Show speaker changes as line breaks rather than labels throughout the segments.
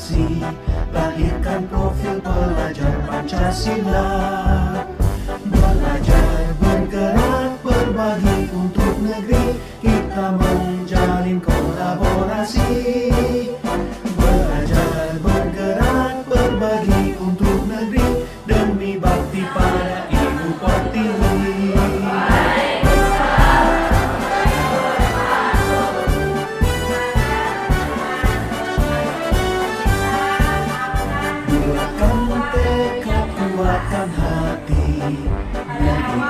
prestasi, lahirkan profil pelajar Pancasila. Belajar, bergerak, berbagi untuk negeri, kita menjalin kolaborasi. Belajar, bergerak, berbagi untuk negeri, demi bakti pada Ibu Pertiwi. Buatkan tekad, kuatkan hati, negeri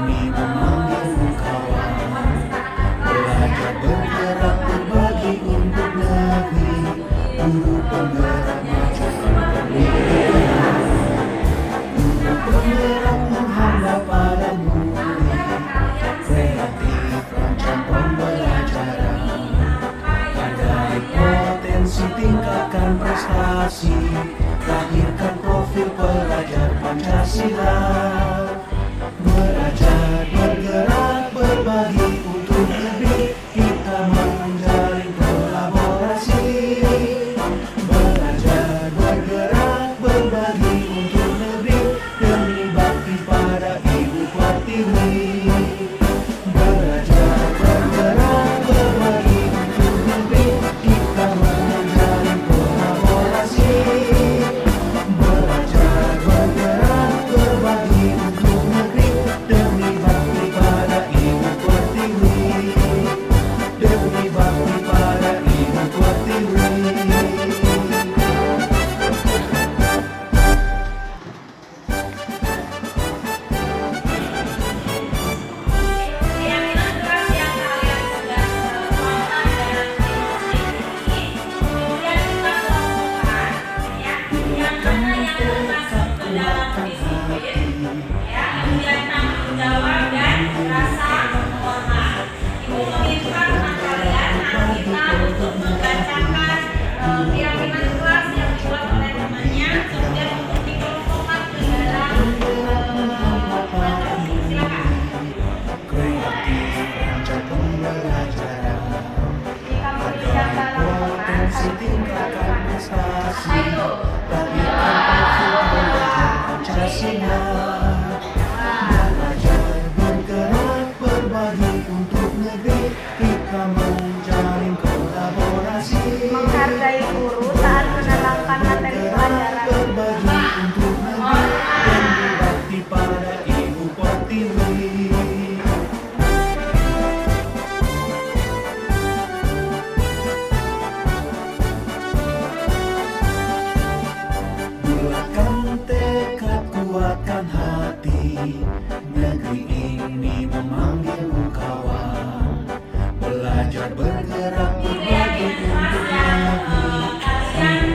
ini memanggilmu kawan. Belajar, bergerak, berbagi untuk negeri, guru penggerak majukan pendidikan. Guru penggerak menghamba pada murid, kreatif rancang pembelajaran. Hargai potensi, tingkatkan prestasi, lahirkan profil pelajar Pancasila. Belajar, bergerak, berbagi untuk negeri, kita menjalin kolaborasi. Belajar, bergerak, berbagi untuk negeri, demi bakti pada Ibu Pertiwi. Belajar, bergerak, berbagi untuk negeri, kita menjalin kolaborasi. Belajar, bergerak, berbagi untuk negeri, demi bakti pada Ibu Pertiwi. Demi bakti pada Ibu Pertiwi.
Keyakinan keras yang kalian sudah terapkan dalam diskusi ini, kemudian kita kelompokkan, ya, yang mana yang masuk ke dalam disiplin, ya, kemudian tanggung jawab dan rasa hormat. Ibu meminta teman kalian, anak kita untuk membacakan keyakinan keras yang dibuat oleh temannya, kemudian untuk dikelompokkan ke dalam materi. Silakan.
Kreatif rancang pembelajaran, hargai potensi, tingkatkan prestasi, lahirkan profil pelajar Pancasila. Belajar, bergerak, berbagi untuk negeri, kita menjalin kolaborasi.
Menghargai guru saat menerangkan materi pelajaran.
Berbagi untuk negeri, demi bakti pada Ibu Pertiwi. Buatkan tekad, kuatkan hati, negeri ini memanggilmu kawan. Belajar, bergerak, berbagi untuk negeri,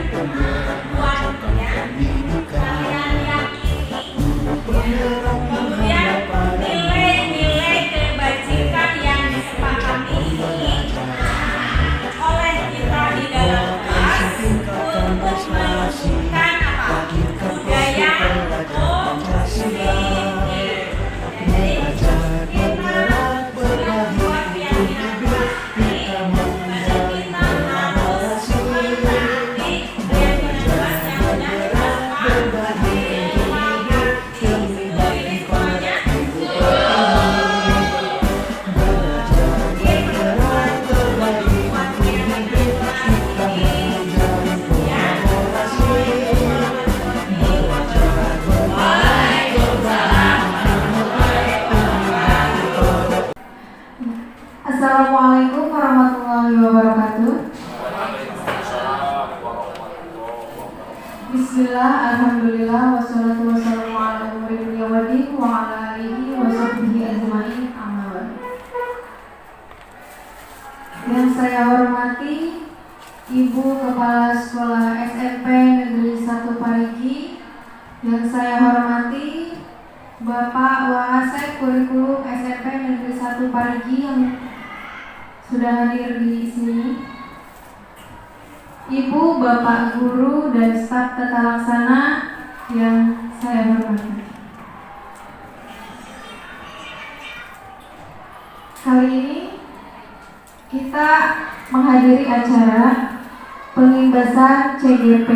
penggerak majukan pendidikan. Guru penggerak menghamba pada
Nilai-nilai kebajikan yang disepakati oleh kita di dalam kelas untuk menunjukkan apa? Budaya
Pancasila. Belajar, bergerak, berbagi untuk negeri, kita menjalin kolaborasi. Belajar, bergerak, berbagi untuk negeri, demi bakti pada Ibu Pertiwi. Belajar, bergerak, berbagi untuk negeri, kita menjalin kolaborasi. Belajar, bergerak, berbagi untuk negeri, demi bakti pada.
Assalamualaikum warahmatullahi wabarakatuh. Bismillah, alhamdulillah, wassalatu wassalamu ala muridil yawadin wa ala alihi wa sahbihi ajma'in, amma ba'du. Yang saya hormati Ibu Kepala Sekolah SMP Negeri 1 Parigi. Yang saya hormati Bapak Wahasek Kurikulum SMP Negeri 1 Parigi yang sudah hadir di sini. Ibu, Bapak Guru, dan staf tata laksana yang saya hormati. Kali ini kita menghadiri acara pengimbasan CGP,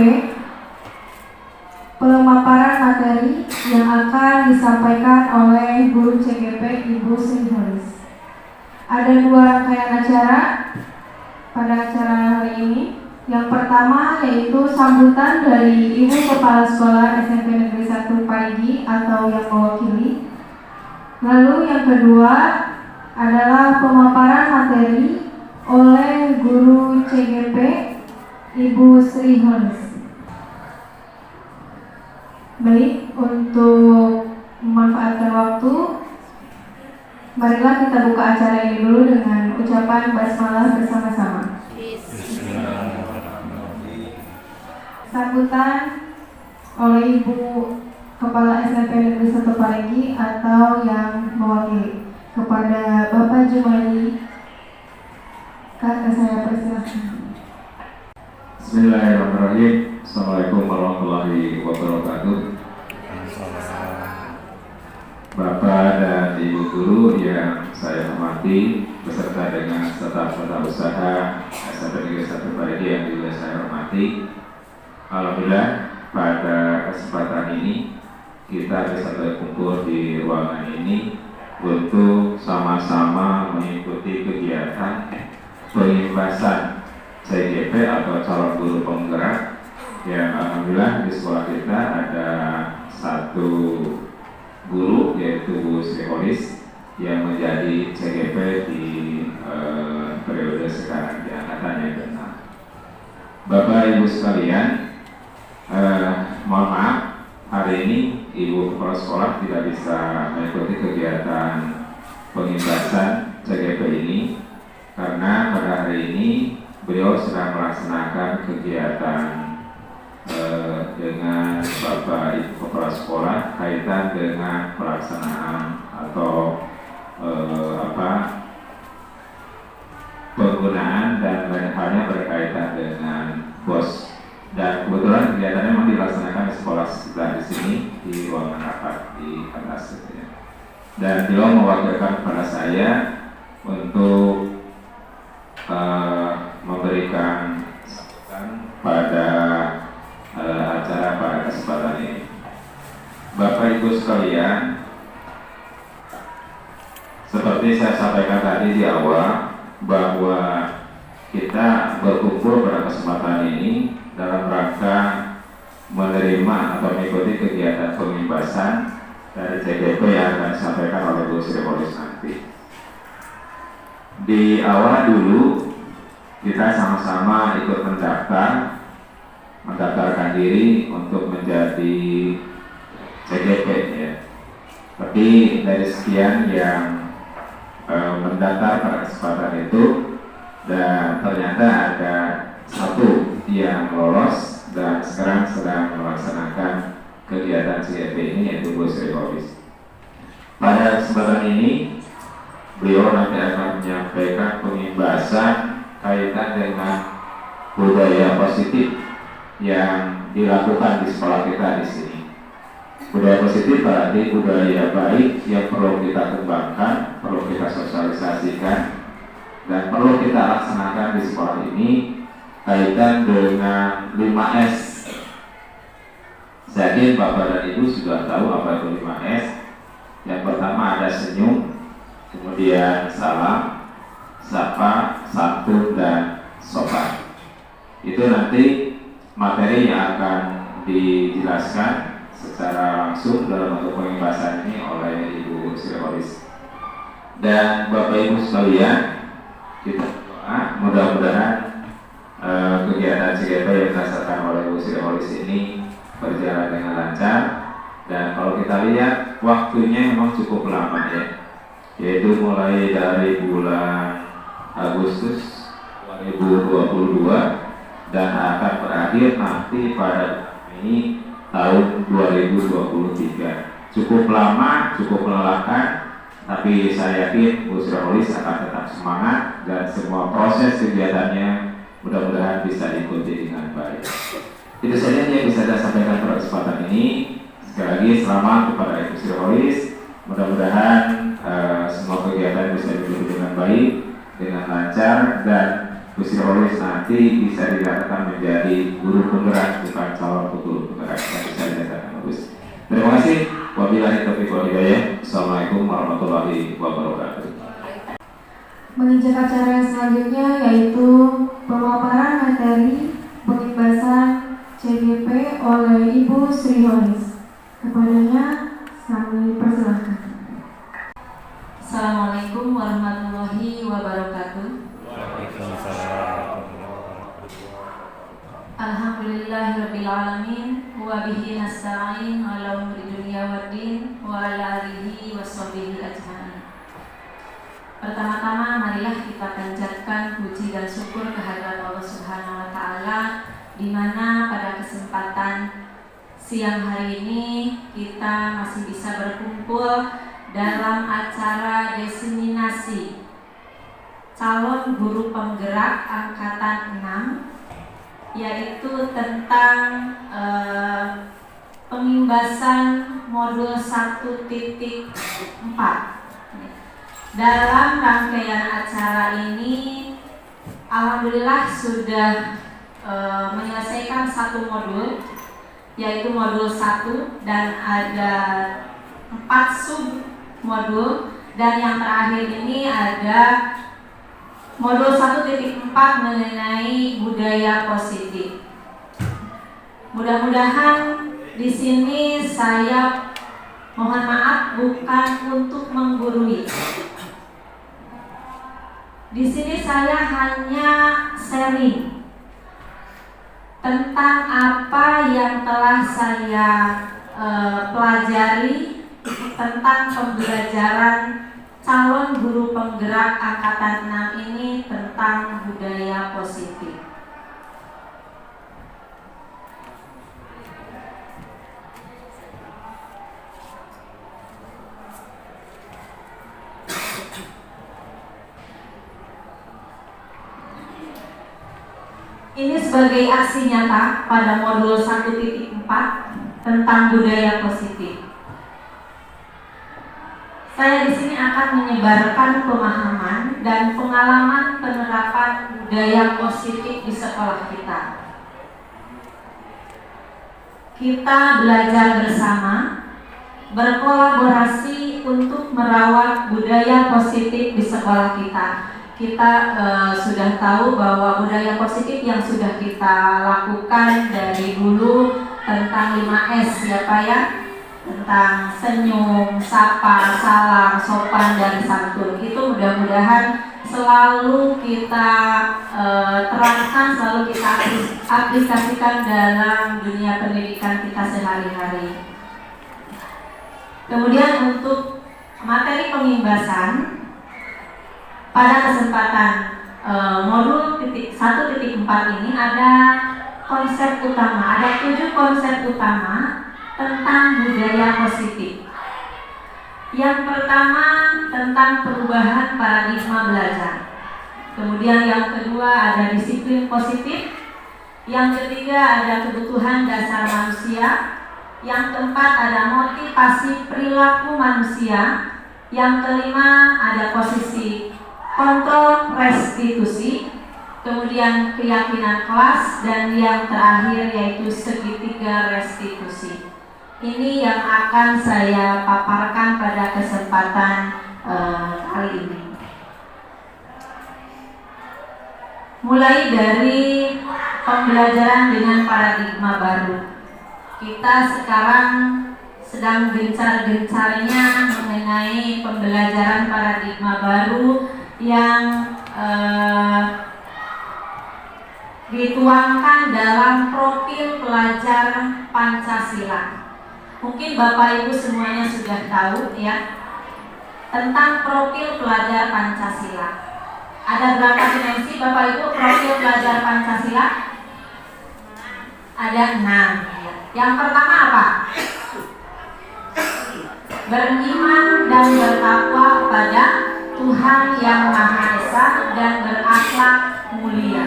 pemaparan materi yang akan disampaikan oleh guru CGP Ibu Sri Holis. Ada 2 rangkaian acara pada acara hari ini. Yang pertama yaitu sambutan dari Ibu Kepala Sekolah SMP Negeri 1 Parigi atau yang mewakili. Lalu yang kedua adalah pemaparan materi oleh guru CGP Ibu Sri Holis. Baik, untuk memanfaatkan waktu, marilah kita buka acara ini dulu dengan ucapan basmalah bersama-sama. Sambutan oleh Ibu Kepala SMP Negeri 1 Parigi atau yang mewakili. Kepada Bapak Jumali, kakak saya persilahkan.
Bismillahirrahmanirrahim. Assalamualaikum warahmatullahi wabarakatuh. Bapak dan Ibu guru yang saya hormati, beserta dengan staf-staf usaha SMP Negeri 1 Parigi yang juga saya hormati. Alhamdulillah pada kesempatan ini kita bisa berkumpul di ruangan ini untuk sama-sama mengikuti kegiatan pengimbasan CGP atau calon guru penggerak yang alhamdulillah di sekolah kita ada 1 guru yaitu Bu Sri Holis yang menjadi CGP di periode sekarang di angkatan yang ke-6. Bapak Ibu sekalian, mohon maaf hari ini Ibu Kepala Sekolah tidak bisa mengikuti kegiatan pengimbasan CGP ini karena pada hari ini beliau sedang melaksanakan kegiatan dengan Bapak Ibu Kepala Sekolah kaitan dengan pelaksanaan atau penggunaan dan lain halnya berkaitan dengan BOS. Dan kebetulan kegiatannya memang dilaksanakan di sekolah sekitar di sini di ruangan rapat di atas. Dan beliau mewakilkan kepada saya untuk memberikan pada acara pada kesempatan ini. Bapak Ibu sekalian, seperti saya sampaikan tadi di awal bahwa kita berkumpul pada kesempatan ini dalam rangka menerima atau mengikuti kegiatan pengimbasan dari CGP yang akan disampaikan oleh Bu Sri Holis nanti. Di awal dulu kita sama-sama ikut mendaftarkan diri untuk menjadi CGP ya. Tapi dari sekian yang mendaftar pada kesempatan itu dan ternyata ada 1 yang lolos dan sekarang sedang melaksanakan kegiatan CGP ini yaitu Bu Sri Holis. Pada kesempatan ini beliau nanti akan menyampaikan pengimbasan kaitan dengan budaya positif yang dilakukan di sekolah kita di sini. Budaya positif berarti budaya baik yang perlu kita kembangkan, perlu kita sosialisasikan, dan perlu kita laksanakan di sekolah ini kaitan dengan 5S. Saya yakin Bapak dan Ibu sudah tahu apa itu 5S. Yang pertama ada senyum, kemudian salam, sapa, santun, dan sopan. Itu nanti materi yang akan dijelaskan secara langsung dalam bentuk pengimbasan ini oleh Ibu Sri Holis. Dan Bapak Ibu sekalian, kita berdoa mudah-mudahan kegiatan CGP yang dirasakan oleh Bu Sri Holis ini berjalan dengan lancar. Dan kalau kita lihat waktunya memang cukup lama ya, yaitu mulai dari bulan Agustus 2022 dan akan berakhir nanti pada Mei tahun 2023. Cukup lama, cukup melelahkan, tapi saya yakin Bu Sri Holis akan tetap semangat dan semua proses kegiatannya mudah-mudahan bisa diikuti dengan baik. Itu saja yang bisa saya sampaikan pada kesempatan ini. Sekali lagi selamat kepada Ibu Sri Holis. Mudah-mudahan semua kegiatan bisa diikuti dengan baik, dengan lancar, dan psikologis nanti bisa dikatakan menjadi guru penggerak, bukan calon guru penggerak yang bisa dikatakan bagus. Terima kasih. Wabillahi taufiq wal hidayah. Assalamualaikum warahmatullahi wabarakatuh.
Menginjak acara yang selanjutnya yaitu pemaparan materi pengibasan CGP oleh Ibu Sri Holis. Kepadanya kami persilahkan.
Assalamualaikum warahmatullahi wabarakatuh. Alhamdulillahirabbil alamin wa bihi nasta'in ala umuri dunya waddin wa ala alihi washabihi ajmain. Pertama-tama marilah kita panjatkan puji dan syukur kehadirat Allah Subhanahu wa taala di mana pada kesempatan siang hari ini kita masih bisa berkumpul dalam acara diseminasi calon guru penggerak angkatan 6, yaitu tentang pengimbasan modul 1.4. Dalam rangkaian acara ini alhamdulillah sudah menyelesaikan satu modul, yaitu modul 1, dan ada 4 sub modul, dan yang terakhir ini ada modul 1.4 mengenai budaya positif. Mudah-mudahan di sini saya mohon maaf bukan untuk menggurui. Di sini saya hanya sharing tentang apa yang telah saya pelajari tentang pembelajaran calon guru penggerak angkatan 6 ini tentang budaya positif. Ini sebagai aksi nyata pada modul 1.4 tentang budaya positif. Saya di sini akan menyebarkan pemahaman dan pengalaman penerapan budaya positif di sekolah kita. Kita belajar bersama, berkolaborasi untuk merawat budaya positif di sekolah kita. Kita sudah tahu bahwa budaya positif yang sudah kita lakukan dari dulu tentang 5S ya Pak ya, tentang senyum, sapa, salam, sopan, dan santun. Itu mudah-mudahan selalu kita terapkan, selalu kita aplikasikan dalam dunia pendidikan kita sehari-hari. Kemudian untuk materi pengimbasan pada kesempatan modul 1.4 ini ada konsep utama, ada 7 konsep utama tentang budaya positif. Yang pertama tentang perubahan paradigma belajar. Kemudian yang kedua ada disiplin positif. Yang ketiga ada kebutuhan dasar manusia. Yang keempat ada motivasi perilaku manusia. Yang kelima ada posisi kontrol restitusi. Kemudian keyakinan kelas, dan yang terakhir yaitu segitiga restitusi. Ini yang akan saya paparkan pada kesempatan kali ini. Mulai dari pembelajaran dengan paradigma baru. Kita sekarang sedang gencar-gencarnya mengenai pembelajaran paradigma baru yang dituangkan dalam profil pelajar Pancasila. Mungkin Bapak Ibu semuanya sudah tahu ya tentang profil pelajar Pancasila. Ada berapa dimensi Bapak Ibu profil pelajar Pancasila? Ada 6. Yang pertama apa? Beriman dan bertakwa kepada Tuhan Yang Maha Esa dan berakhlak mulia.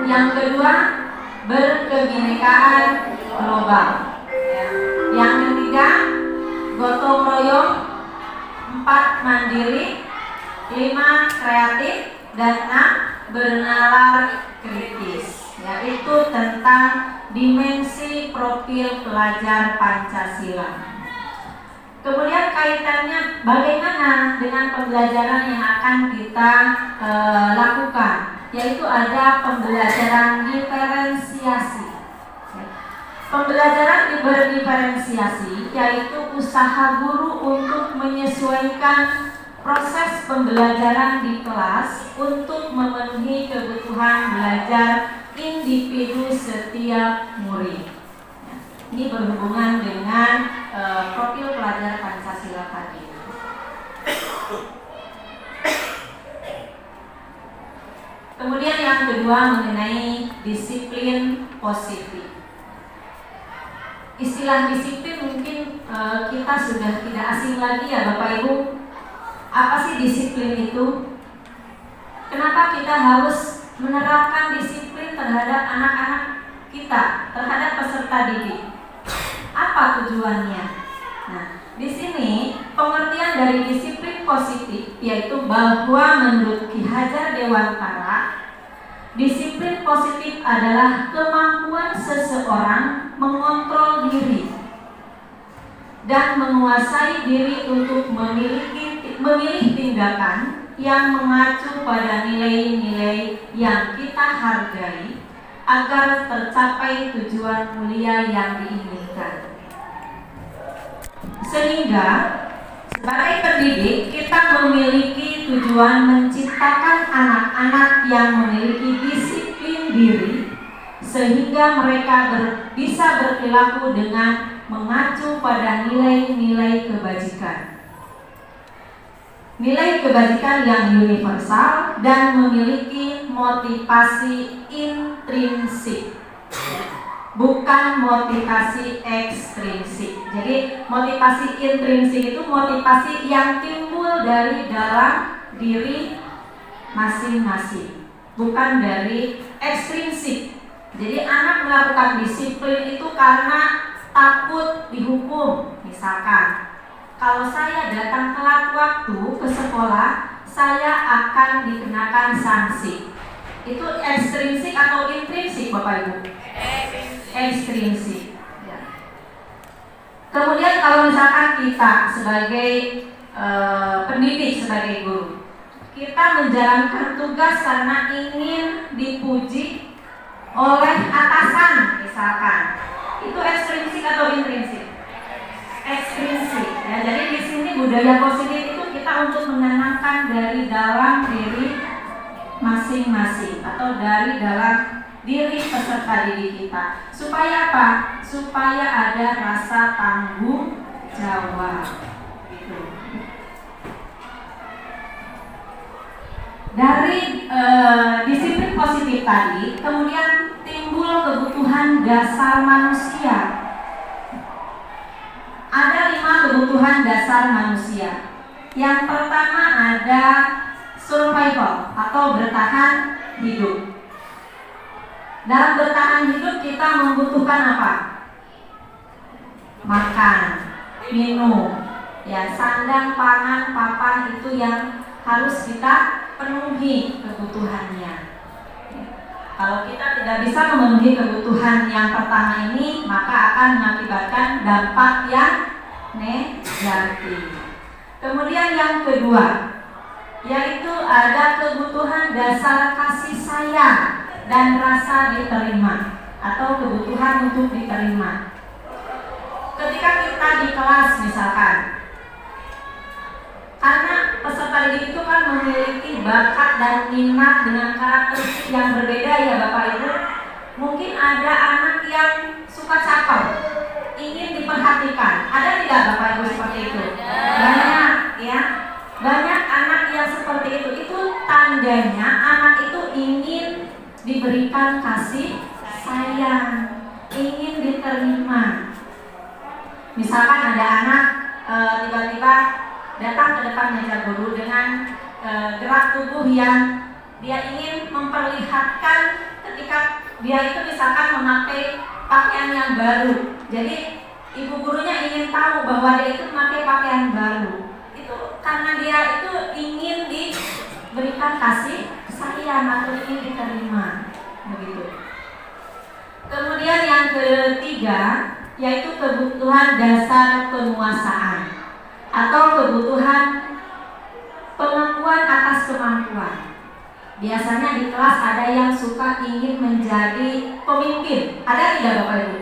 Yang kedua, berkebinekaan global. Yang ketiga, gotong royong. 4, mandiri. 5, kreatif. Dan 6, bernalar kritis, yaitu tentang dimensi profil pelajar Pancasila. Kemudian kaitannya bagaimana dengan pembelajaran yang akan kita lakukan, yaitu ada pembelajaran diferensiasi. Pembelajaran berdiferensiasi yaitu usaha guru untuk menyesuaikan proses pembelajaran di kelas untuk memenuhi kebutuhan belajar individu setiap murid. Ini berhubungan dengan profil pelajar Pancasila tadi. Kemudian yang kedua mengenai disiplin positif. Istilah disiplin mungkin kita sudah tidak asing lagi ya Bapak Ibu. Apa sih disiplin itu? Kenapa kita harus menerapkan disiplin terhadap anak-anak kita, terhadap peserta didik? Apa tujuannya? Nah, di sini pengertian dari disiplin positif yaitu bahwa menurut Ki Hajar Dewantara, disiplin positif adalah kemampuan seseorang mengontrol diri dan menguasai diri untuk memilih tindakan yang mengacu pada nilai-nilai yang kita hargai agar tercapai tujuan mulia yang diinginkan. Sehingga sebagai pendidik kita memiliki tujuan menciptakan anak-anak yang memiliki disiplin diri sehingga mereka bisa berperilaku dengan mengacu pada nilai-nilai kebajikan. Nilai kebajikan yang universal dan memiliki motivasi intrinsik, bukan motivasi ekstrinsik. Jadi motivasi intrinsik itu motivasi yang timbul dari dalam diri masing-masing, bukan dari ekstrinsik. Jadi anak melakukan disiplin itu karena takut dihukum. Misalkan kalau saya datang telat waktu ke sekolah, saya akan dikenakan sanksi. Itu ekstrinsik atau intrinsik Bapak Ibu? Ekstrinsik. Ya. Kemudian kalau misalkan kita sebagai pendidik, sebagai guru, kita menjalankan tugas karena ingin dipuji oleh atasan misalkan, itu ekstrinsik atau intrinsik? Ekstrinsik. Ya, jadi di sini budaya positif itu kita untuk menanamkan dari dalam diri masing-masing atau dari dalam diri peserta didik kita. Supaya apa? Supaya ada rasa tanggung jawab. Gitu. Dari disiplin positif tadi, kemudian timbul kebutuhan dasar manusia. Ada 5 kebutuhan dasar manusia. Yang pertama ada survival atau bertahan hidup. Dalam bertahan hidup kita membutuhkan apa? Makan, minum, ya sandang, pangan, papan itu yang harus kita penuhi kebutuhannya. Kalau kita tidak bisa memenuhi kebutuhan yang pertama ini, maka akan mengakibatkan dampak yang negatif. Kemudian yang kedua, yaitu ada kebutuhan dasar kasih sayang dan rasa diterima atau kebutuhan untuk diterima. Ketika kita di kelas misalkan, karena peserta didik itu kan memiliki bakat dan minat dengan karakteristik yang berbeda ya Bapak Ibu. Mungkin ada anak yang suka cakap, ingin diperhatikan. Ada tidak Bapak Ibu seperti itu? Banyak ya. Banyak anak yang seperti itu. Itu tandanya anak itu ingin diberikan kasih sayang, ingin diterima. Misalkan ada anak tiba-tiba datang ke depan meja guru dengan gerak tubuh yang dia ingin memperlihatkan ketika dia itu misalkan memakai pakaian yang baru. Jadi ibu gurunya ingin tahu bahwa dia itu memakai pakaian baru. Itu karena dia itu ingin diberikan kasih
sayang atau ingin diterima, begitu. Kemudian yang ketiga yaitu kebutuhan dasar penguasaan atau kebutuhan pengakuan atas kemampuan. Biasanya di kelas ada yang suka ingin menjadi pemimpin. Ada tidak Bapak Ibu?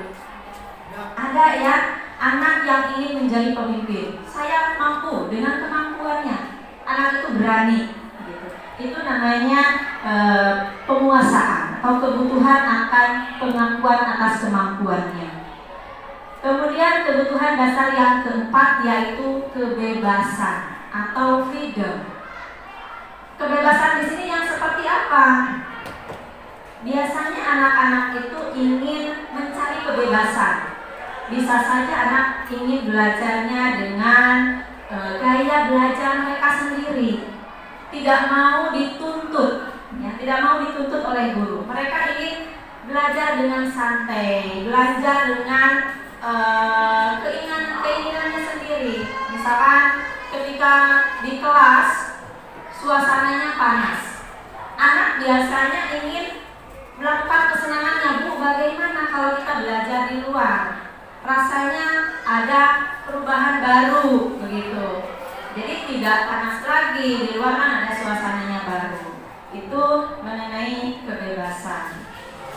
Ada ya, anak yang ingin menjadi pemimpin. Saya mampu dengan kemampuannya. Anak itu berani. Gitu. Itu namanya penguasaan atau kebutuhan akan pengakuan atas kemampuannya. Kemudian kebutuhan dasar yang keempat yaitu kebebasan atau freedom. Kebebasan di sini yang seperti apa? Biasanya anak-anak itu ingin mencari kebebasan. Bisa saja anak ingin belajarnya dengan gaya belajar mereka sendiri, tidak mau dituntut, ya, tidak mau dituntut oleh guru. Mereka ingin belajar dengan santai, belajar dengan keinginannya sendiri. Misalkan ketika di kelas suasananya panas, anak biasanya ingin melakukan kesenangannya. Bu, bagaimana kalau kita belajar di luar? Rasanya ada perubahan baru, begitu. Jadi tidak panas lagi, di luar kan ada suasananya baru. Itu mengenai kebebasan.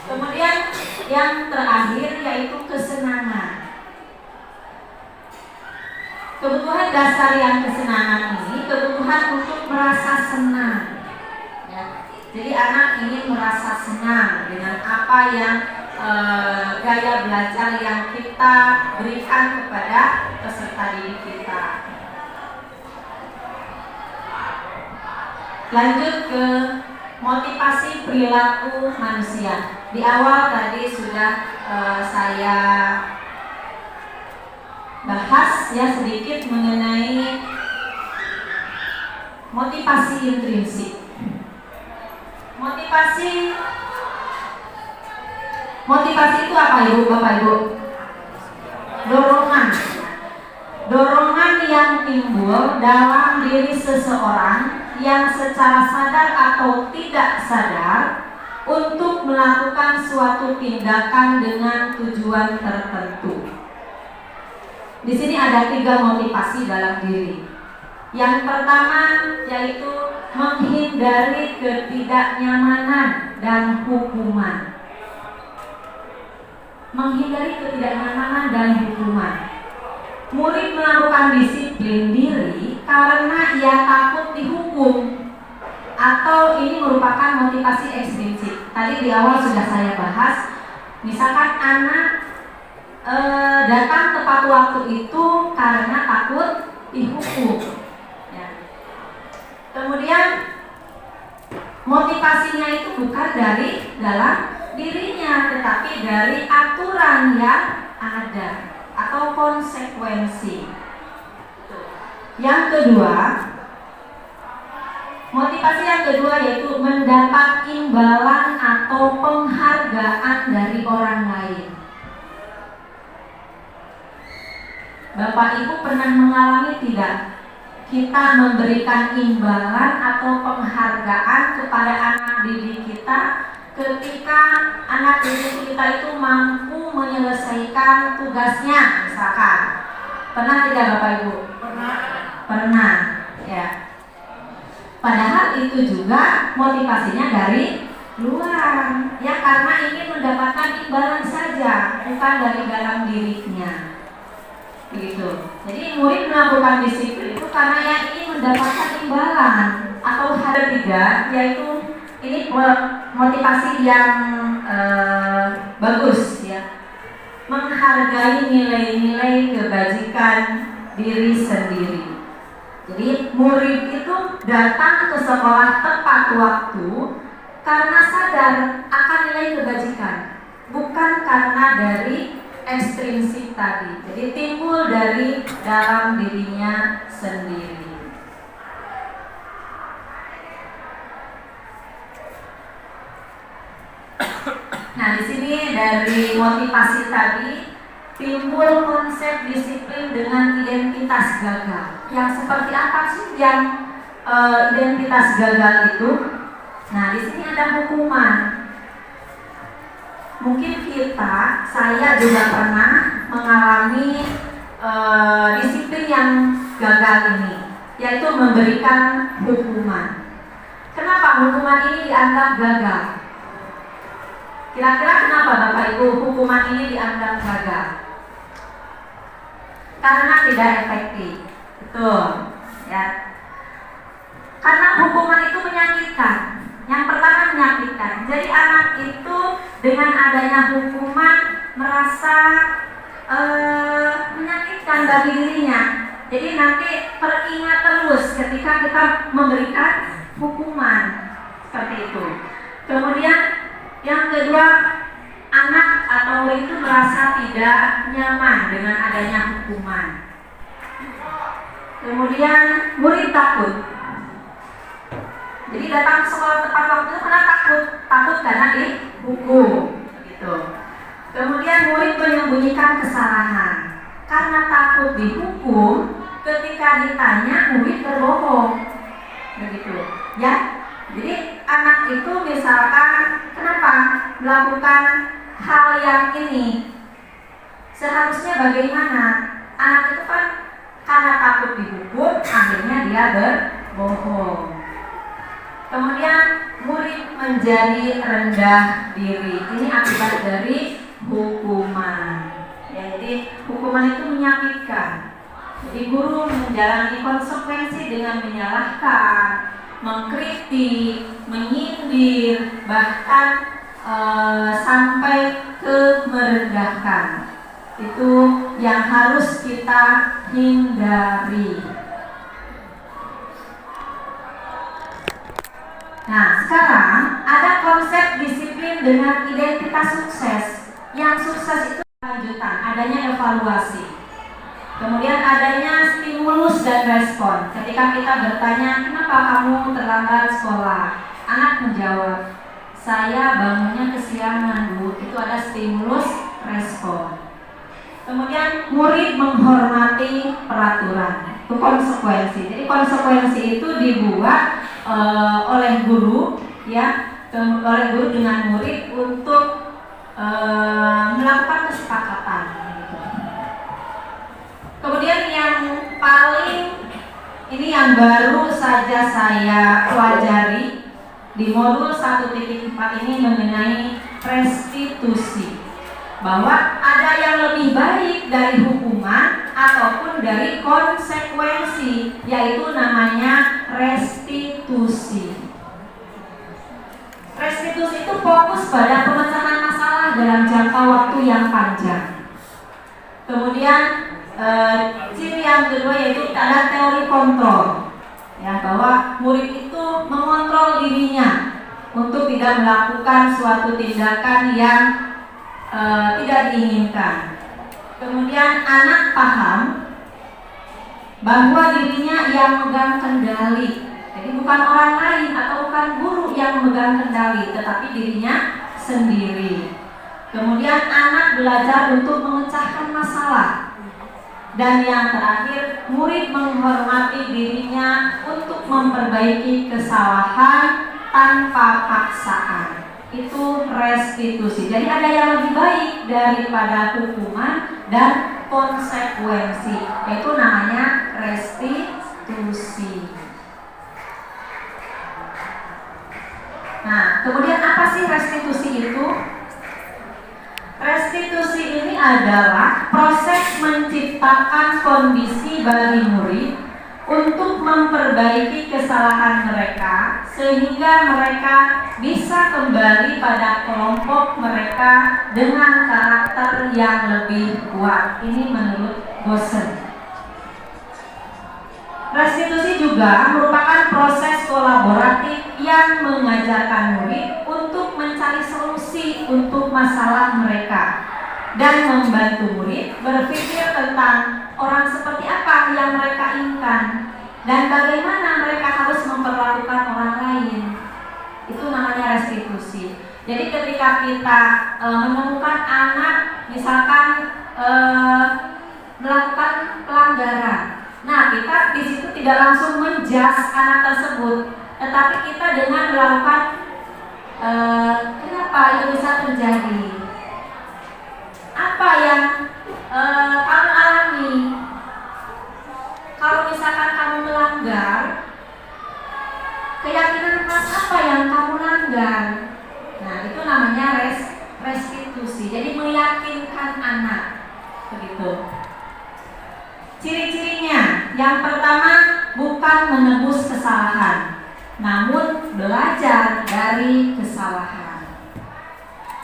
Kemudian yang terakhir yaitu kesenangan. Kebutuhan dasar yang kesenangan ini kebutuhan untuk merasa senang. Ya. Jadi anak ingin merasa senang dengan apa yang gaya belajar yang kita berikan kepada peserta didik kita. Lanjut ke motivasi perilaku manusia. Di awal tadi sudah saya bahas ya sedikit mengenai motivasi intrinsik. Motivasi itu apa Ibu, Bapak Ibu? Dorongan yang timbul dalam diri seseorang yang secara sadar atau tidak sadar untuk melakukan suatu tindakan dengan tujuan tertentu. Di sini ada 3 motivasi dalam diri. Yang pertama yaitu menghindari ketidaknyamanan dan hukuman. Menghindari ketidaknyamanan dan hukuman. Murid melakukan disiplin diri karena ia takut dihukum, atau ini merupakan motivasi ekstrinsik. Tadi di awal sudah saya bahas. Misalkan anak datang tepat waktu itu karena takut dihukum. Ya. Kemudian motivasinya itu bukan dari dalam dirinya, tetapi dari aturan yang ada atau konsekuensi. Yang kedua, motivasi yang kedua yaitu mendapat imbalan atau penghargaan dari orang lain. Bapak Ibu pernah mengalami tidak kita memberikan imbalan atau penghargaan kepada anak didik kita ketika anak didik kita itu mampu menyelesaikan tugasnya, misalkan? Pernah tidak Bapak Ibu? Pernah ya. Padahal itu juga motivasinya dari luar, ya, karena ingin mendapatkan imbalan saja, bukan dari dalam dirinya. Begitu. Jadi murid melakukan disiplin itu karena yang ingin mendapatkan imbalan. Atau hal ketiga yaitu ini motivasi yang bagus ya, menghargai nilai-nilai kebajikan diri sendiri. Jadi murid itu datang ke sekolah tepat waktu karena sadar akan nilai kebajikan, bukan karena dari ekstrinsik tadi. Jadi timbul dari dalam dirinya sendiri. Nah, di sini dari motivasi tadi timbul konsep disiplin dengan identitas gagal. Yang seperti apa sih yang identitas gagal itu? Nah, di sini ada hukuman. Mungkin saya juga pernah mengalami disiplin yang gagal ini, yaitu memberikan hukuman. Kenapa hukuman ini dianggap gagal? Kira-kira kenapa Bapak Ibu hukuman ini dianggap gagal? Karena tidak efektif. Betul, ya. Karena hukuman itu menyakitkan. Yang pertama menyakitkan. Jadi anak itu dengan adanya hukuman merasa menyakitkan bagi dirinya. Jadi nanti teringat terus ketika kita memberikan hukuman seperti itu. Kemudian yang kedua, anak atau murid itu merasa tidak nyaman dengan adanya hukuman. Kemudian murid takut. Jadi datang ke sekolah tepat waktu karena takut karena dihukum. Gitu. Kemudian murid menyembunyikan kesalahan karena takut dihukum. Ketika ditanya, murid berbohong. Begitu, ya. Jadi anak itu misalkan kenapa melakukan hal yang ini, seharusnya bagaimana? Anak itu kan karena takut dihukum, akhirnya dia berbohong. Kemudian murid menjadi rendah diri. Ini akibat dari hukuman. Ya, jadi hukuman itu menyakitkan. Jadi guru menjalani konsekuensi dengan menyalahkan, mengkritik, menyindir, bahkan sampai ke merendahkan. Itu yang harus kita hindari. Nah, sekarang ada konsep disiplin dengan identitas sukses. Yang sukses itu lanjutan, adanya evaluasi. Kemudian adanya stimulus dan respon. Ketika kita bertanya, kenapa kamu terlambat sekolah? Anak menjawab, saya bangunnya kesiangan, Bu. Itu ada stimulus, respon. Kemudian murid menghormati peraturan. Itu konsekuensi. Jadi konsekuensi itu dibuat oleh guru, ya, oleh guru dengan murid untuk melakukan kesepakatan. Kemudian yang paling ini yang baru saja saya pelajari di modul 1.4 ini mengenai restitusi, bahwa ada yang lebih baik dari hukuman ataupun dari konsekuensi, yaitu namanya restitusi. Restitusi itu fokus pada pemecahan masalah dalam jangka waktu yang panjang. Kemudian ciri yang kedua yaitu ada teori kontrol, ya, bahwa murid itu mengontrol dirinya untuk tidak melakukan suatu tindakan yang tidak diinginkan. Kemudian anak paham bahwa dirinya yang memegang kendali, jadi bukan orang lain atau bukan guru yang memegang kendali, tetapi dirinya sendiri. Kemudian anak belajar untuk memecahkan masalah. Dan yang terakhir, murid menghormati dirinya untuk memperbaiki kesalahan tanpa paksaan. Itu restitusi. Jadi ada yang lebih baik daripada hukuman dan konsekuensi, yaitu namanya restitusi. Nah, kemudian apa sih restitusi itu? Restitusi ini adalah proses menciptakan kondisi bagi murid untuk memperbaiki kesalahan mereka sehingga mereka bisa kembali pada kelompok mereka dengan karakter yang lebih kuat. Ini menurut dosen. Restitusi juga merupakan proses kolaboratif yang mengajarkan murid untuk mencari solusi untuk masalah mereka dan membantu murid berpikir tentang orang seperti apa yang mereka inginkan dan bagaimana mereka harus memperlakukan orang lain. Itu namanya restitusi. Jadi ketika kita menemukan anak misalkan melakukan pelanggaran, nah kita di situ tidak langsung menjudge anak tersebut, tetapi kita dengan melakukan Kenapa itu bisa terjadi? Apa yang kamu alami? Kalau misalkan kamu melanggar, keyakinan keras apa yang kamu langgar? Nah, itu namanya restitusi. Jadi meyakinkan anak, begitu. Ciri-cirinya, yang pertama bukan menebus kesalahan, namun belajar dari kesalahan.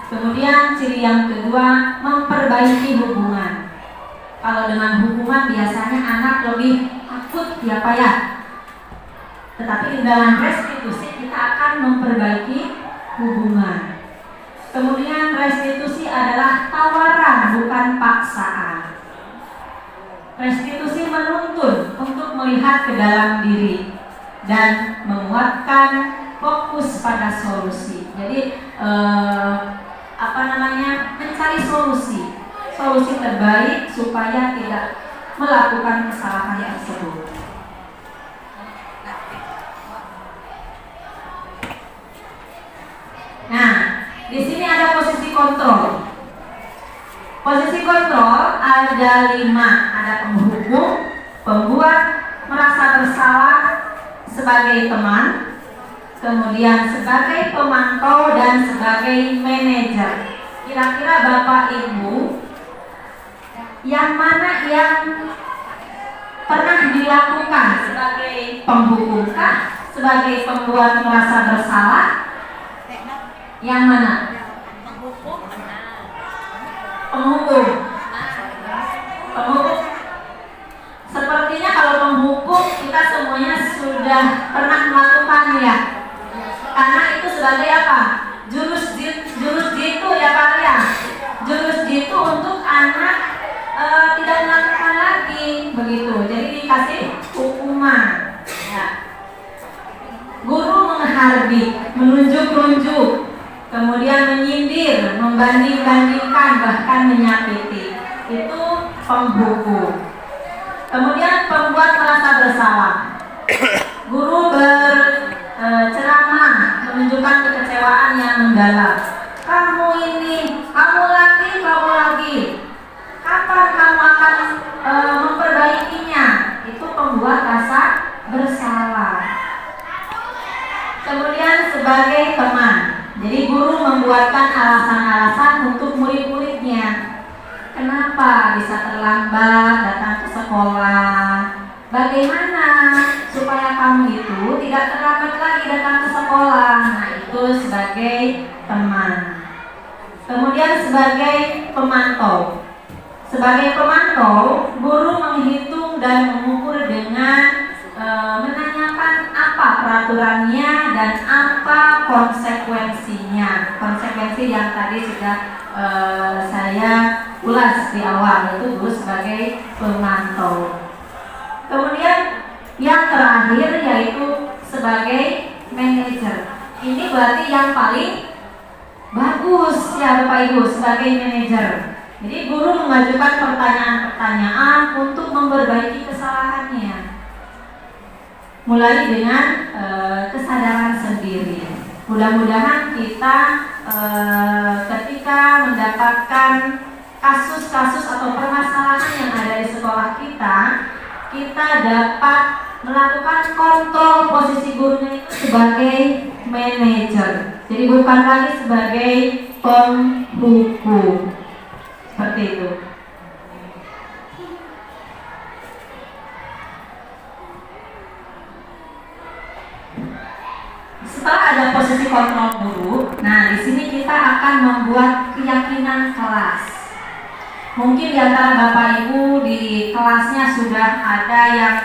Kemudian ciri yang kedua, memperbaiki hubungan. Kalau dengan hubungan biasanya anak lebih takut ya Pak ya. Tetapi dalam restitusi kita akan memperbaiki hubungan. Kemudian restitusi adalah tawaran bukan paksaan. Restitusi menuntun untuk melihat ke dalam diri dan menguatkan fokus pada solusi. Jadi mencari solusi terbaik supaya tidak melakukan kesalahan tersebut. Nah, di sini ada posisi kontrol. Posisi kontrol ada 5, ada penghukum, pembuat merasa bersalah sebagai teman, kemudian sebagai pemantau dan sebagai manajer. Kira-kira Bapak Ibu, yang mana yang pernah dilakukan sebagai penghukumkah, sebagai pembuat merasa bersalah? Yang mana? Penghukum. Sepertinya kalau penghukum kita semuanya sudah pernah melakukan ya. Karena itu sebagai apa? Jurus jitu ya Pak ya. Jurus jitu untuk anak tidak melakukan lagi, begitu. Jadi dikasih hukuman. Ya. Guru menghardik, menunjuk-nunjuk, kemudian menyindir, membanding-bandingkan, bahkan menyakiti. Itu penghukum. Kemudian pembuat merasa bersalah. Guru berceramah, menunjukkan kekecewaan yang mendalam. Kamu ini, kamu lagi. Kapan kamu akan memperbaikinya? Itu pembuat rasa bersalah. Kemudian sebagai teman. Jadi guru membuatkan alasan-alasan untuk murid-muridnya. Kenapa bisa terlambat datang ke sekolah? Bagaimana supaya kamu itu tidak terlambat lagi datang ke sekolah? Nah, itu sebagai teman. Kemudian sebagai pemantau. Sebagai pemantau, guru menghitung dan mengukur dengan menanyakan apa peraturannya dan apa konsekuensinya. Konsekuensi yang tadi sudah saya ulas di awal, yaitu guru sebagai pemantau. Kemudian yang terakhir yaitu sebagai manajer. Ini berarti yang paling bagus ya Bapak Ibu sebagai manajer. Jadi guru mengajukan pertanyaan-pertanyaan untuk memperbaiki kesalahannya. Mulai dengan kesadaran sendiri. Mudah-mudahan kita ketika mendapatkan kasus-kasus atau permasalahan yang ada di sekolah kita dapat melakukan kontrol posisi gurunya itu sebagai manajer. Jadi bukan lagi sebagai penghukum. Seperti itu. Setelah ada posisi kontrol guru, nah di sini kita akan membuat keyakinan kelas. Mungkin di antara Bapak Ibu di kelasnya sudah ada yang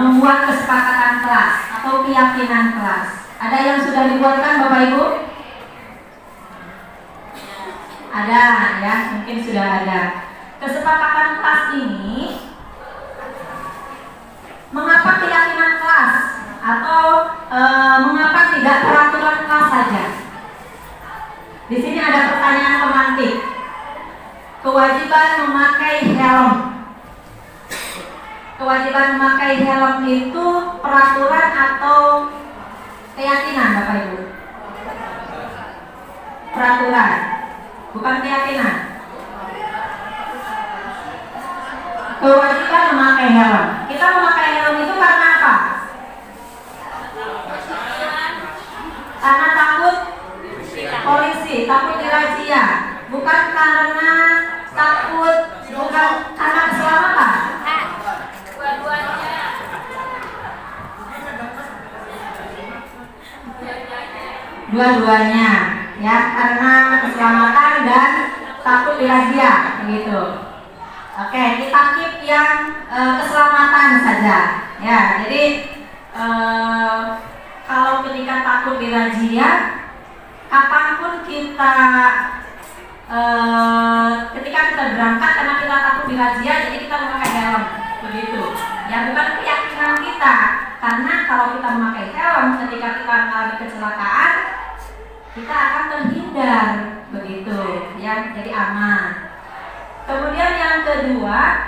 membuat kesepakatan kelas atau keyakinan kelas. Ada yang sudah dibuatkan Bapak Ibu? Ada ya, mungkin sudah ada. Kesepakatan kelas ini, mengapa keyakinan kelas atau mengapa tidak peraturan kelas saja? Di sini ada pertanyaan pemantik. Kewajiban memakai helm. Kewajiban memakai helm itu peraturan atau keyakinan Bapak Ibu?
peraturan, bukan keyakinan. Kewajiban memakai helm. Kita memakai helm itu karena apa? Karena takut polisi, takut dirazia, bukan karena takut, bukan karena keselamatan. Dua-duanya, ya, karena keselamatan dan takut dirazia, begitu. Oke, kita keep yang keselamatan saja, ya. Jadi kalau ketika takut dirazia, kapanpun kita ketika kita berangkat karena kita takut dirazia, jadi kita memakai helm, begitu. Ya, bukan keyakinan kita, karena kalau kita memakai helm ketika kita mengalami kecelakaan, kita akan terhindar, begitu, ya, jadi aman. Kemudian yang kedua,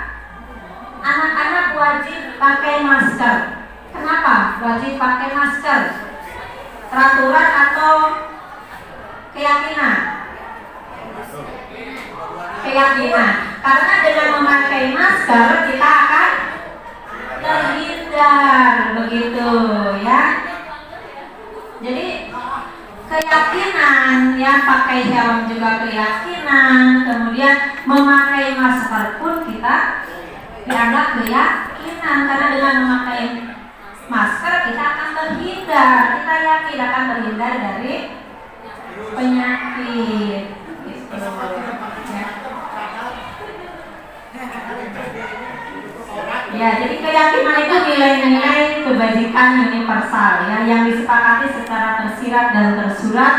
anak-anak wajib pakai masker. Kenapa wajib pakai masker? Peraturan atau keyakinan? Keyakinan. Karena dengan memakai masker kita akan terhindar, begitu, ya. Jadi keyakinan, ya, pakai helm juga keyakinan, kemudian memakai masker pun kita dianggap keyakinan, karena dengan memakai masker kita akan terhindar, kita yakin akan terhindar dari penyakit, gitu, ya. Ya, jadi keyakinan itu nilai-nilai kebajikan universal, ya, yang disepakati secara tersirat dan tersurat,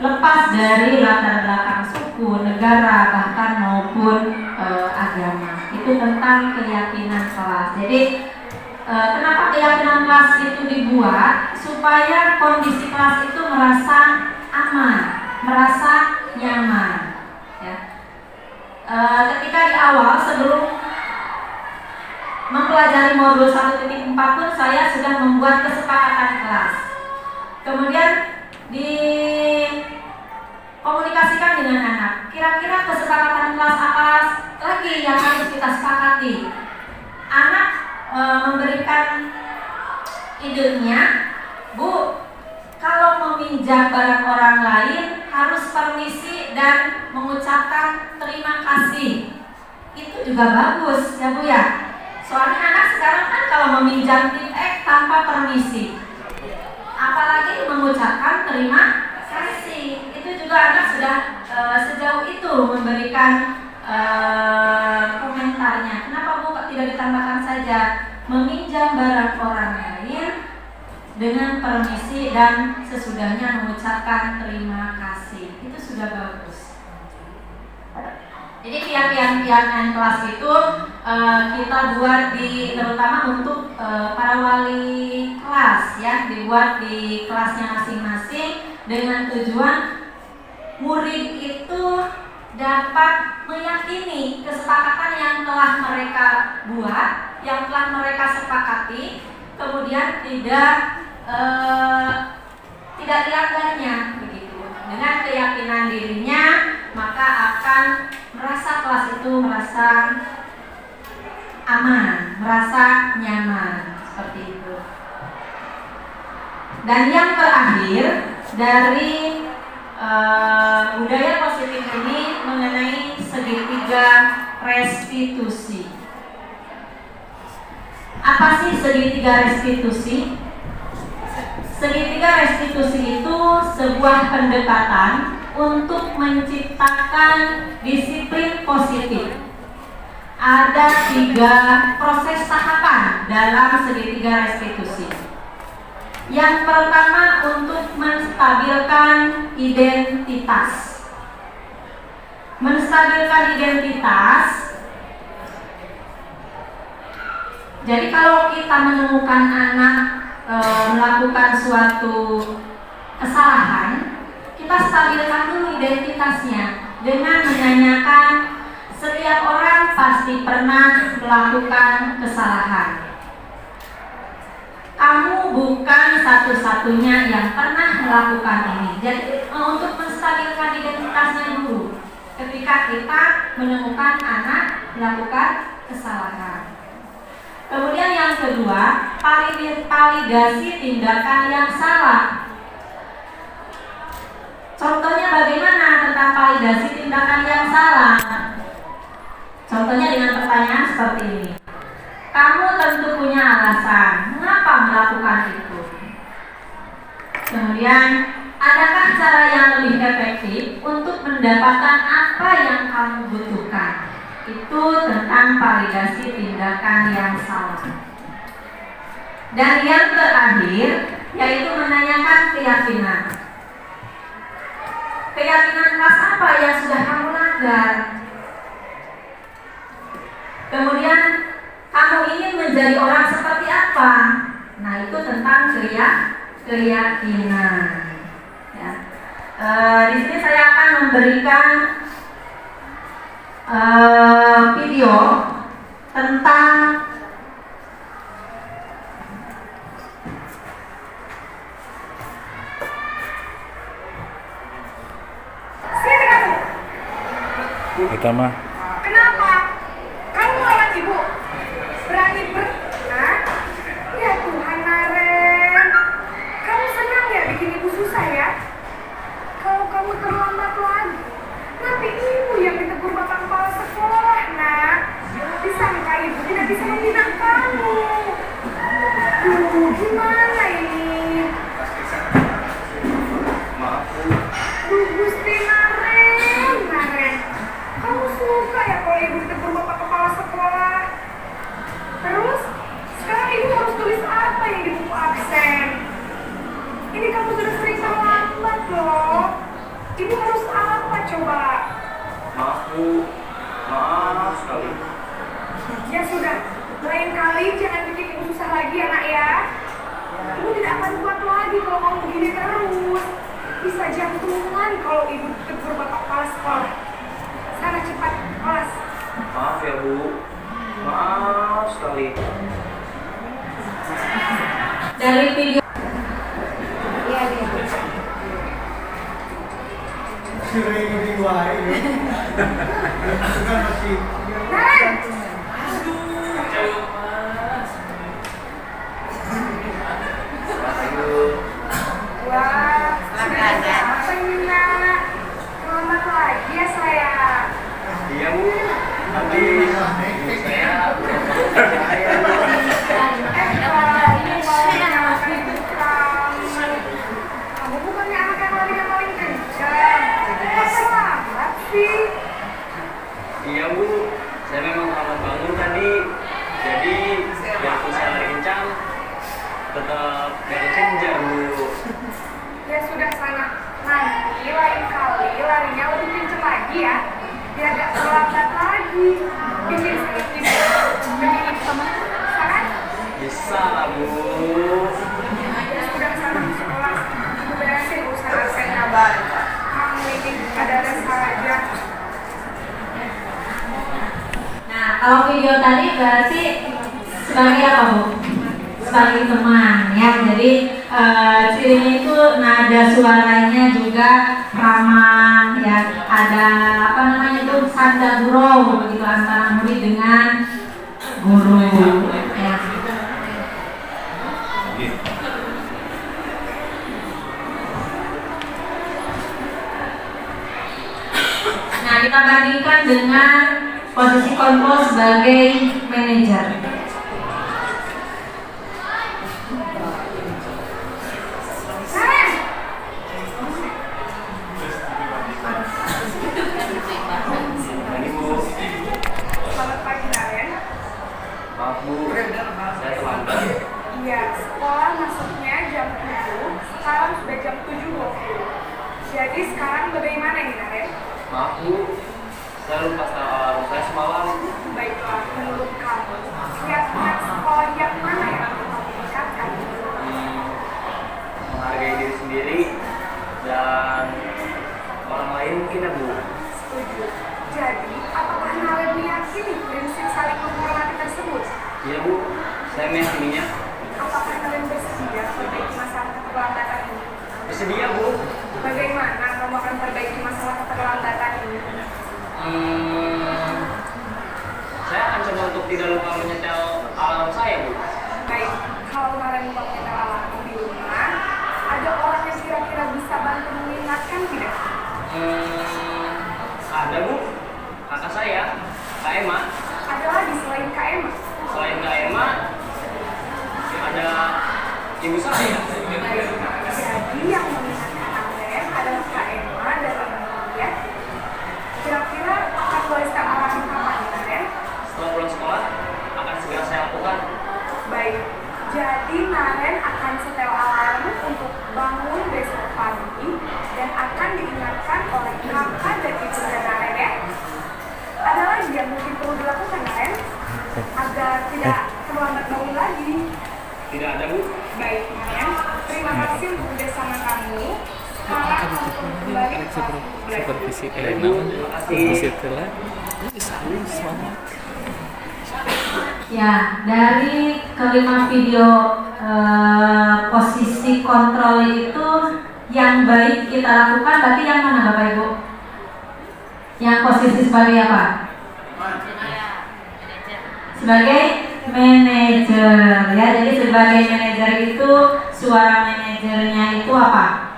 lepas dari latar belakang suku, negara, bahkan maupun agama. Itu tentang keyakinan kelas. Jadi kenapa keyakinan kelas itu dibuat? Supaya kondisi kelas itu merasa aman, merasa nyaman, ya. Ketika di awal sebelum mempelajari modul 1.4 pun saya sudah membuat kesepakatan kelas. Kemudian dikomunikasikan dengan anak. Kira-kira kesepakatan kelas apa lagi yang harus kita sepakati? Anak memberikan idenya, Bu, kalau meminjam barang orang lain harus permisi dan mengucapkan terima kasih. Itu juga bagus, ya Bu, ya. Soalnya anak sekarang kan kalau meminjam tip tanpa permisi, apalagi mengucapkan terima kasih, itu juga anak sudah sejauh itu memberikan komentarnya. Kenapa Bu tidak ditambahkan saja meminjam barang orang lain dengan permisi dan sesudahnya mengucapkan terima kasih, itu sudah bagus. Jadi keyakinan kelas itu kita buat terutama untuk para wali kelas, ya, dibuat di kelasnya masing-masing dengan tujuan murid itu dapat meyakini kesepakatan yang telah mereka buat, yang telah mereka sepakati, kemudian tidak dilanggarnya, begitu. Dengan keyakinan dirinya, maka akan merasa kelas itu merasa aman, merasa nyaman, seperti itu. Dan yang terakhir dari budaya positif ini mengenai segitiga restitusi. Apa sih segitiga restitusi? Segitiga restitusi itu sebuah pendekatan untuk menciptakan disiplin positif. Ada 3 proses tahapan dalam segitiga restitusi. Yang pertama untuk menstabilkan identitas. Menstabilkan identitas. Jadi kalau kita menemukan anak melakukan suatu kesalahan, kita stabilkan dulu identitasnya dengan menanyakan setiap orang pasti pernah melakukan kesalahan. kamu bukan satu-satunya yang pernah melakukan ini. Jadi untuk menstabilkan identitasnya dulu. Ketika kita menemukan anak melakukan kesalahan. Kemudian yang kedua, validasi tindakan yang salah. Contohnya bagaimana tentang validasi tindakan yang salah? Contohnya dengan pertanyaan seperti ini. Kamu tentu punya alasan mengapa melakukan itu. Kemudian, adakah cara yang lebih efektif untuk mendapatkan apa yang kamu butuhkan? Itu tentang validasi tindakan yang salah. Dan yang terakhir, yaitu menanyakan keyakinan. Keyakinan kelas apa yang sudah kamu langgar? Kemudian kamu ingin menjadi orang seperti apa? Nah, itu tentang keyakinan. Ya. Di sini saya akan memberikan video tentang
kita mah.
Kenapa? Kamu lawan ibu? Berani Ya Tuhan, Naren. Kamu senang ya bikin ibu susah ya? Kalau kamu terlambat lagi, nanti ibu yang ditegur bapak kepala sekolah, nak. Disangka ibu tidak bisa membina kamu. Duh, gimana ini?
Maaf, Bu.
Duh, Gusti Naren. Kamu suka ya kalau ibu ditegur bapak kepala sekolah? Terus, sekarang ibu harus tulis apa yang di buku absen? Ini kamu sudah sering terlambat loh. Ibu harus apa coba?
Maaf, Bu. Maaf sekali.
Ya sudah, lain kali jangan bikin ibu susah lagi ya nak ya. Ibu tidak akan kuat lagi kalau kamu begini terus. Bisa jantungan kalau ibu ditegur bapak kepala sekolah. Sana cepat kelas.
Maaf ya, Bu. Maaf sekali.
dari video.
Iya, iya.
Sering wae. Itu kan masih
Naren! Wah, apa ini nak? Selamat lagi ya saya.
Iya, Bu. Nanti saya
Kamu bukannya anak yang paling kencang. Kok terlambat sih?
Iya, Bu. Saya memang lambat bangun tadi. Jadi waktu saya lari kencang tetap gak kekejar, Bu.
Ya sudah sana. Nanti lain kali larinya lebih kencang lagi ya. Biar gak terlambat lagi. Bikin sedikit demi itu sama kan?
Bisa lah, Bu.
Ya sudah sana di sekolah. Aku beresin urusan absen kabar. Kamu ini ada saja.
Nah, kalau video tadi berarti sebagai apa, Bu? Sebagai teman ya. Jadi cirinya itu nada suaranya juga ramah ya. Ada apa namanya itu sanda gurau begitu antara murid dengan guru ya. Nah, kita bandingkan dengan posisi kontrol sebagai manajer.
Naren!
Ini, Bu.
Selamat pagi Naren.
Maaf, Bu. Saya terlambat.
Iya, sekolah masuknya jam 7, sekarang sudah jam 7.20. Jadi sekarang bagaimana ini Naren?
Maaf, Bu. Saya lupa alarm saya semalam.
Baiklah, menurut kamu, kiat-kiat sekolah yang mana yang harus kamu tingkatkan?
Menghargai diri sendiri dan orang lain mungkin ya, Bu.
Setuju. Jadi, apakah Naren meyakini prinsip saling menghormati tersebut?
Iya, Bu. Saya meyakininya.
Apakah Naren
bersedia, Bu.
Bagaimana kamu akan perbaiki masalah keterlambatan ini?
Saya akan coba untuk tidak lupa menyetel alarm saya, Bu.
Baik, kalau kemarin lupa menyetel alarm di rumah, ada orang yang kira-kira bisa bantu mengingatkan tidak?
Ada, Bu. Kakak saya, Kak Emma.
Ada lagi selain Kak Emma?
Selain Kak Emma, ada ibu saya.
Jadi yang mengingatkan Naren adalah Kak Emma dan Naren ya. Kira-kira akan mulai setel alarm kapan Naren?
Setelah pulang sekolah, akan segera saya lakukan.
Baik, jadi Naren akan setel alarm untuk bangun besok pagi dan akan diingatkan oleh kakak dan ibunya Naren ya. Ada lagi yang mungkin perlu dilakukan Naren agar tidak terlambat bangun lagi.
Tidak ada, Bu.
Baik Naren, terima kasih untuk kerjasama kamu. Sekarang kamu kembali ke kelas belajar.
Supervisi
Terima kasih.
Ya, dari kelima video posisi kontrol itu yang baik kita lakukan, tapi yang mana Bapak Ibu? Yang posisi sebagai apa? Sebagai manajer, ya. Jadi sebagai manajer itu suara manajernya itu apa?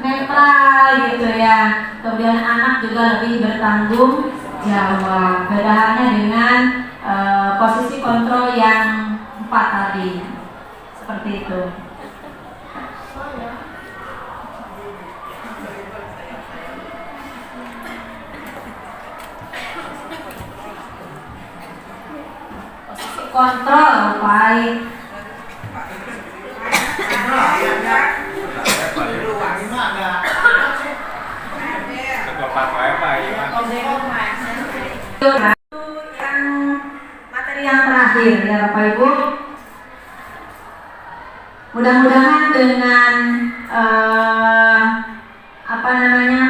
Netral gitu ya. Kemudian anak juga lebih bertanggung jawab. Bedaannya dengan posisi kontrol yang 4 tadi, seperti itu. Posisi kontrol baik. Yang materi yang terakhir ya Bapak Ibu. Mudah-mudahan dengan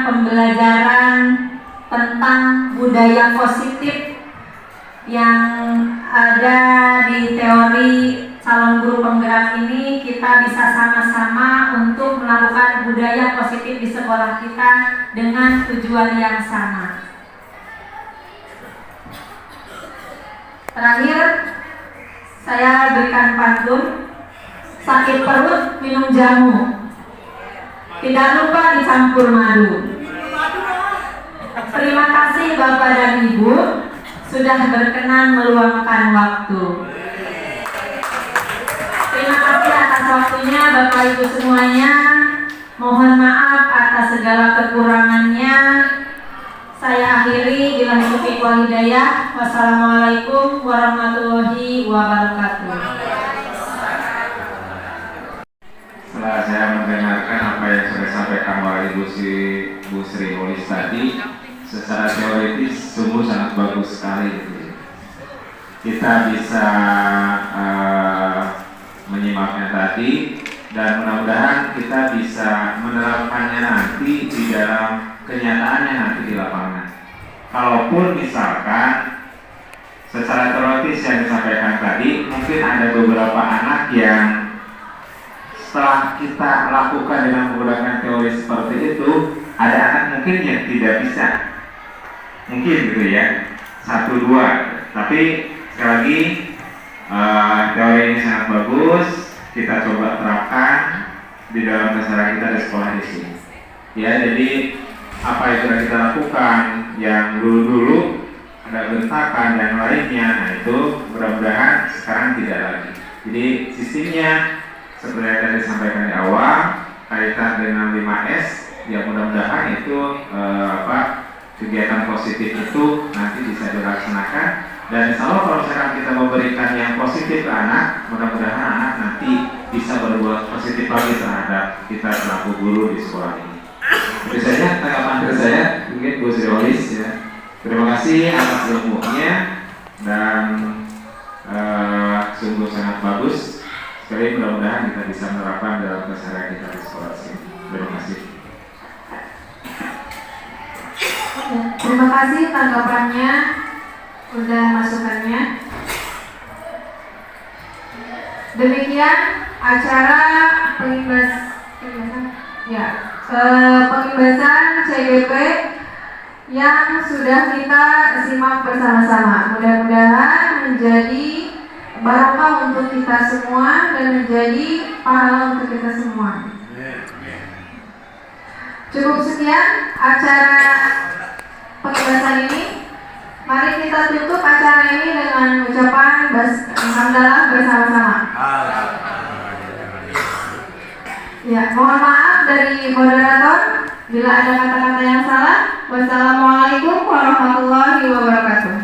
pembelajaran tentang budaya positif yang ada di teori calon guru penggerak ini, kita bisa sama-sama untuk melakukan budaya positif di sekolah kita dengan tujuan yang sama. Terakhir, saya berikan pantun. Sakit perut, minum jamu. Tidak lupa dicampur madu. Terima kasih Bapak dan Ibu sudah berkenan meluangkan waktu. Terima kasih atas waktunya Bapak Ibu semuanya. Mohon maaf atas segala kekurangannya. Saya akhiri bila taufiq wal hidayah. Wassalamualaikum warahmatullahi wabarakatuh.
Setelah saya mendengarkan apa yang sudah disampaikan oleh Bu Sri Holis tadi, secara teoritis sungguh sangat bagus sekali gitu. Kita bisa menyimaknya tadi dan mudah-mudahan kita bisa menerapkannya nanti di dalam kenyataannya nanti di lapangan. Kalaupun misalkan secara teoritis yang disampaikan tadi, mungkin ada beberapa anak yang setelah kita lakukan dengan menggunakan teori seperti itu, ada anak mungkin yang tidak bisa, mungkin gitu ya, 1-2. Tapi sekali lagi teori ini sangat bagus, kita coba terapkan di dalam keseharian kita di sekolah di sini. Ya, jadi apa yang sudah kita lakukan yang dulu-dulu ada bentakan dan lainnya, nah itu mudah-mudahan sekarang tidak lagi. Jadi sistemnya seperti yang tadi disampaikan di awal kaitan dengan 5S, ya mudah-mudahan itu kegiatan positif itu nanti bisa dilaksanakan, dan insya Allah kalau misalkan kita memberikan yang positif ke anak, mudah-mudahan anak nanti bisa berbuat positif lagi terhadap kita selaku guru di sekolah ini. Itu saja tanggapan dari saya, mungkin Bu Sri Holis ya. Terima kasih atas ilmunya dan sungguh sangat bagus. Sekali mudah-mudahan kita bisa menerapkan dalam keseharian kita di sekolah sini. Terima kasih.
Terima kasih tanggapannya, udah masukannya. Demikian acara pengibasan Ya, pengibasan CGP yang sudah kita simak bersama-sama. Mudah-mudahan menjadi barokah untuk kita semua dan menjadi pahala untuk kita semua. Cukup sekian acara pengibasan ini. Mari kita tutup acara ini dengan ucapan hamdalah bersama-sama. Ya, mohon maaf dari moderator bila ada kata-kata yang salah. Wassalamualaikum warahmatullahi wabarakatuh.